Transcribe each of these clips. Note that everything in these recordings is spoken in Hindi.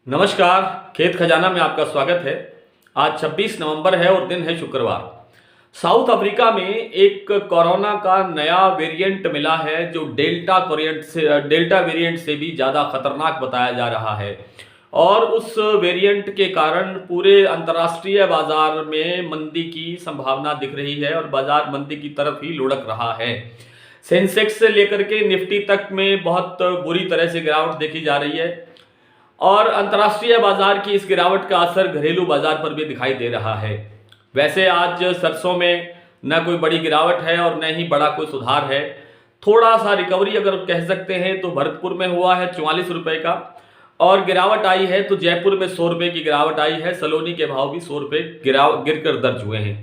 नमस्कार। खेत खजाना में आपका स्वागत है। आज 26 नवंबर है और दिन है शुक्रवार। साउथ अफ्रीका में एक कोरोना का नया वेरिएंट मिला है जो डेल्टा वेरिएंट से भी ज़्यादा खतरनाक बताया जा रहा है। और उस वेरिएंट के कारण पूरे अंतर्राष्ट्रीय बाजार में मंदी की संभावना दिख रही है और बाजार मंदी की तरफ ही लुढ़क रहा है। सेंसेक्स से लेकर के निफ्टी तक में बहुत बुरी तरह से गिरावट देखी जा रही है और अंतर्राष्ट्रीय बाजार की इस गिरावट का असर घरेलू बाजार पर भी दिखाई दे रहा है। वैसे आज सरसों में न कोई बड़ी गिरावट है और न ही बड़ा कोई सुधार है। थोड़ा सा रिकवरी अगर कह सकते हैं तो भरतपुर में हुआ है 44 रुपए का, और गिरावट आई है तो जयपुर में 100 रुपए की गिरावट आई है। सलोनी के भाव भी 100 रुपए गिरकर दर्ज हुए हैं।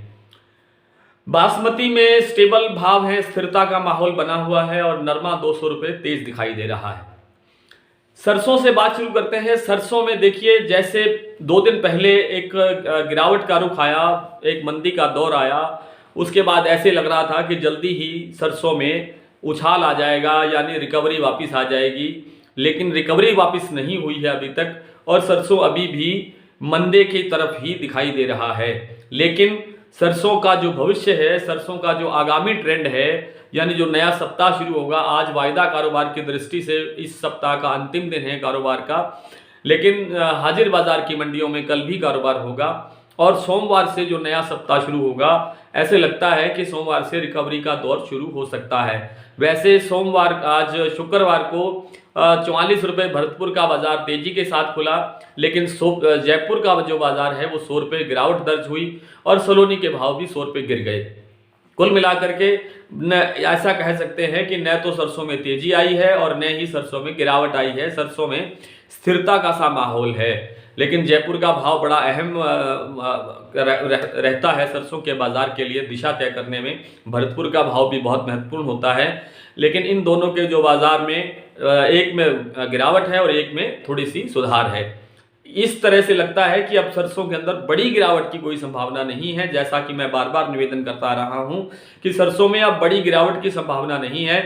बासमती में स्टेबल भाव है, स्थिरता का माहौल बना हुआ है और नरमा 200 रुपए तेज दिखाई दे रहा है। सरसों से बात शुरू करते हैं। सरसों में देखिए, जैसे 2 दिन पहले एक गिरावट का रुख आया, एक मंदी का दौर आया, उसके बाद ऐसे लग रहा था कि जल्दी ही सरसों में उछाल आ जाएगा, यानी रिकवरी वापस आ जाएगी। लेकिन रिकवरी वापस नहीं हुई है अभी तक और सरसों अभी भी मंदे की तरफ ही दिखाई दे रहा है। लेकिन सरसों का जो भविष्य है, सरसों का जो आगामी ट्रेंड है, यानी जो नया सप्ताह शुरू होगा, आज वायदा कारोबार की दृष्टि से इस सप्ताह का अंतिम दिन है कारोबार का, लेकिन हाजिर बाजार की मंडियों में कल भी कारोबार होगा और सोमवार से जो नया सप्ताह शुरू होगा, ऐसे लगता है कि सोमवार से रिकवरी का दौर शुरू हो सकता है। वैसे सोमवार, आज शुक्रवार को 44 रुपये भरतपुर का बाजार तेजी के साथ खुला, लेकिन जयपुर का जो बाजार है वो 100 रुपये गिरावट दर्ज हुई और सलोनी के भाव भी 100 रुपये गिर गए। कुल मिलाकर के ऐसा कह सकते हैं कि न तो सरसों में तेजी आई है और न ही सरसों में गिरावट आई है। सरसों में स्थिरता का सा माहौल है, लेकिन जयपुर का भाव बड़ा अहम रहता है सरसों के बाजार के लिए दिशा तय करने में। भरतपुर का भाव भी बहुत महत्वपूर्ण होता है, लेकिन इन दोनों के जो बाजार में एक में गिरावट है और एक में थोड़ी सी सुधार है। इस तरह से लगता है कि अब सरसों के अंदर बड़ी गिरावट की कोई संभावना नहीं है। जैसा कि मैं बार बार निवेदन करता रहा हूं कि सरसों में अब बड़ी गिरावट की संभावना नहीं है।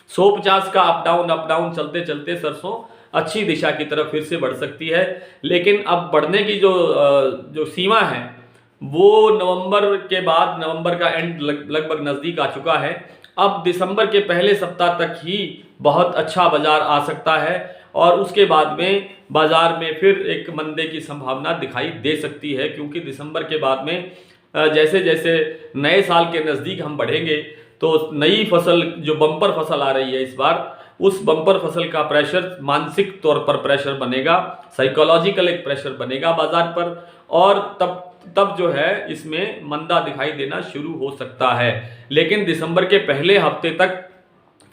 150 का अप डाउन चलते चलते सरसों अच्छी दिशा की तरफ फिर से बढ़ सकती है, लेकिन अब बढ़ने की जो सीमा है वो नवंबर के बाद, नवंबर का एंड लगभग नजदीक आ चुका है। अब दिसंबर के पहले सप्ताह तक ही बहुत अच्छा बाजार आ सकता है और उसके बाद में बाजार में फिर एक मंदे की संभावना दिखाई दे सकती है, क्योंकि दिसंबर के बाद में जैसे जैसे नए साल के नज़दीक हम बढ़ेंगे तो नई फसल, जो बम्पर फसल आ रही है इस बार, उस बम्पर फसल का प्रेशर मानसिक तौर पर प्रेशर बनेगा, साइकोलॉजिकल एक प्रेशर बनेगा बाजार पर, और तब जो है इसमें मंदा दिखाई देना शुरू हो सकता है। लेकिन दिसंबर के पहले हफ्ते तक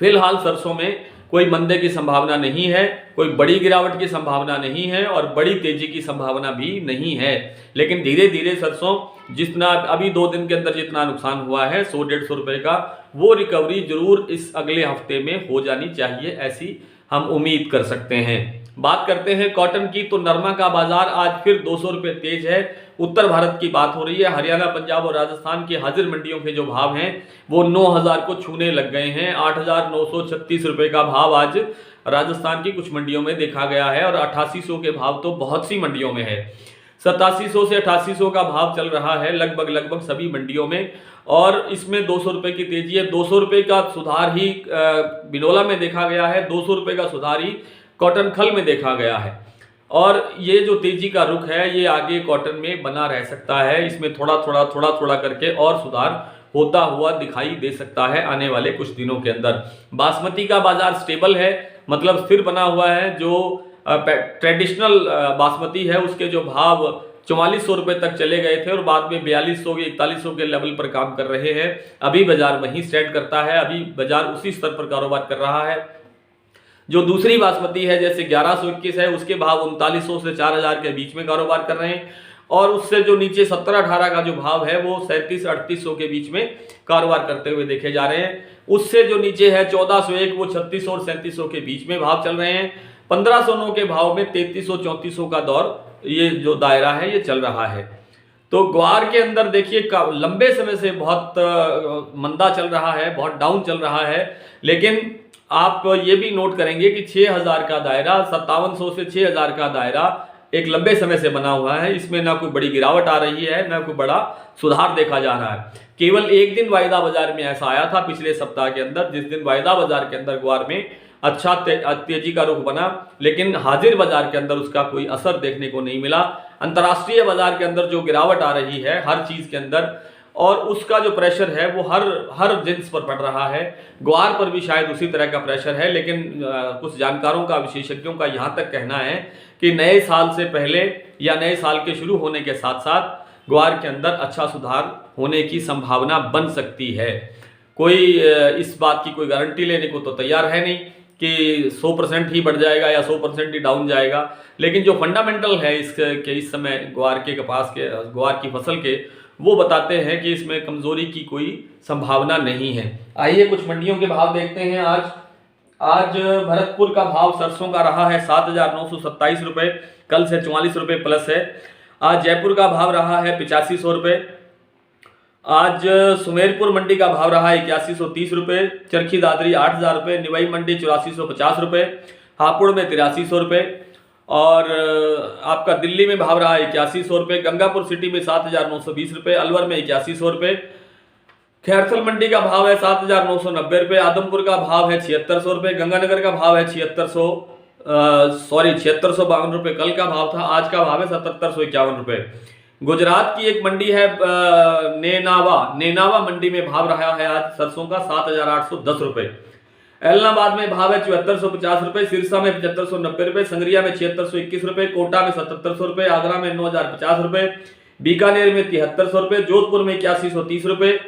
फिलहाल सरसों में कोई मंदे की संभावना नहीं है, कोई बड़ी गिरावट की संभावना नहीं है और बड़ी तेजी की संभावना भी नहीं है। लेकिन धीरे धीरे सरसों, जितना अभी 2 दिन के अंदर जितना नुकसान हुआ है 100-150 रुपए का, वो रिकवरी जरूर इस अगले हफ्ते में हो जानी चाहिए, ऐसी हम उम्मीद कर सकते हैं। बात करते हैं कॉटन की, तो नरमा का बाजार आज फिर 200 रुपये तेज है। उत्तर भारत की बात हो रही है। हरियाणा, पंजाब और राजस्थान की हाजिर मंडियों के जो भाव हैं वो 9000 को छूने लग गए हैं। 8936 रुपये का भाव आज राजस्थान की कुछ मंडियों में देखा गया है और 8800 के भाव तो बहुत सी मंडियों में है। 8700 से 8800 का भाव चल रहा है लगभग सभी मंडियों में, और इसमें 200 रुपये की तेजी है। 200 रुपये का सुधार ही बिनोला में देखा गया है, 200 रुपये का सुधार ही कॉटन खल में देखा गया है। और ये जो तेजी का रुख है ये आगे कॉटन में बना रह सकता है। इसमें थोड़ा थोड़ा करके और सुधार होता हुआ दिखाई दे सकता है आने वाले कुछ दिनों के अंदर। बासमती का बाजार स्टेबल है, मतलब स्थिर बना हुआ है। जो ट्रेडिशनल बासमती है उसके जो भाव 4400 रुपये तक चले गए थे और बाद में 4200 4100 के लेवल पर काम कर रहे हैं। अभी बाजार वहीं स्टैंड करता है, अभी बाजार उसी स्तर पर कारोबार कर रहा है। जो दूसरी बासमती है जैसे 1121 है, उसके भाव 3900 से 4000 के बीच में कारोबार कर रहे हैं, और उससे जो नीचे 17-18 का जो भाव है वो 3700-3800 के बीच में कारोबार करते हुए देखे जा रहे हैं। उससे जो नीचे है 1401, वो 3600 और 3700 के बीच में भाव चल रहे हैं। 1509 के भाव में 3300-3400 का दौर, ये जो दायरा है ये चल रहा है। तो ग्वार के अंदर देखिए लंबे समय से बहुत मंदा चल रहा है, बहुत डाउन चल रहा है, लेकिन आप ये भी नोट करेंगे कि 6000 का दायरा, 5700 से 6000 का दायरा एक लंबे समय से बना हुआ है। इसमें ना कोई बड़ी गिरावट आ रही है, ना कोई बड़ा सुधार देखा जा रहा है। केवल एक दिन वायदा बाजार में ऐसा आया था पिछले सप्ताह के अंदर, जिस दिन वायदा बाजार के अंदर ग्वार में अच्छा तेजी का रुख बना, लेकिन हाजिर बाजार के अंदर उसका कोई असर देखने को नहीं मिला। अंतर्राष्ट्रीय बाजार के अंदर जो गिरावट आ रही है हर चीज के अंदर, और उसका जो प्रेशर है वो हर जिन्स पर पड़ रहा है। ग्वार पर भी शायद उसी तरह का प्रेशर है, लेकिन कुछ जानकारों का, विशेषज्ञों का यहाँ तक कहना है कि नए साल से पहले या नए साल के शुरू होने के साथ साथ ग्वार के अंदर अच्छा सुधार होने की संभावना बन सकती है। कोई इस बात की कोई गारंटी लेने को तो तैयार है नहीं कि 100% ही बढ़ जाएगा या 100% ही डाउन जाएगा, लेकिन जो फंडामेंटल है इस समय ग्वार के कपास के, ग्वार की फसल के, वो बताते हैं कि इसमें कमजोरी की कोई संभावना नहीं है। आइए कुछ मंडियों के भाव देखते हैं। आज भरतपुर का भाव सरसों का रहा है 7,927 रुपये, कल से 44 रुपये प्लस है। आज जयपुर का भाव रहा है 8500 रुपये। आज सुमेरपुर मंडी का भाव रहा है 8130 रुपये, चरखी दादरी 8000 रुपये, निवाई मंडी 8450 रुपये, हापुड़ में 8300 रुपये, और आपका दिल्ली में भाव रहा है 8100 रुपये, गंगापुर सिटी में 7920 रुपये, अलवर में 8100 रुपये, खैरथल मंडी का भाव है 7990 रुपये, आदमपुर का भाव है 7600 रुपये, गंगानगर का भाव है 7652 रुपये कल का भाव था, आज का भाव है 7751 रुपये। गुजरात की एक मंडी है नेनावा मंडी में भाव रहा है आज सरसों का 7810 रुपये, एलनाबाद में भाव है 7450 रुपये, सिरसा में 7590 रुपये, संगरिया में 7621 रुपये, कोटा में 7700 रुपये, आगरा में 9050 रुपये, बीकानेर में 7300 रुपये, जोधपुर में 8130 रुपये,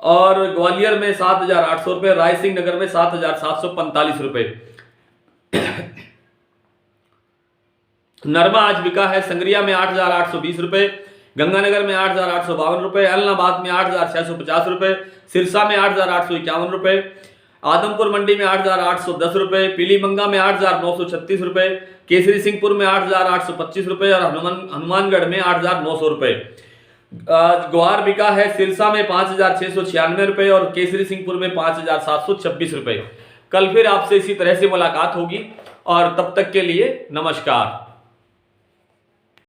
और ग्वालियर में 7800 रुपये, रायसिंह नगर में 7745 रुपये। नरमा आज बिका है संगरिया में 8820 रुपये, गंगानगर में 8852 रुपये, एलनाबाद में 8650 रुपये, सिरसा में 8851 रुपये, आदमपुर मंडी में 8810 रुपये, पीलीमंगा में 8936 रुपये, केसरी सिंहपुर में 8825 रुपये, और हनुमानगढ़ में 8900 रुपये। ग्वार बिका है सिरसा में 5696 रुपये और केसरी सिंहपुर में 5726 रुपये। कल फिर आपसे इसी तरह से मुलाकात होगी, और तब तक के लिए नमस्कार।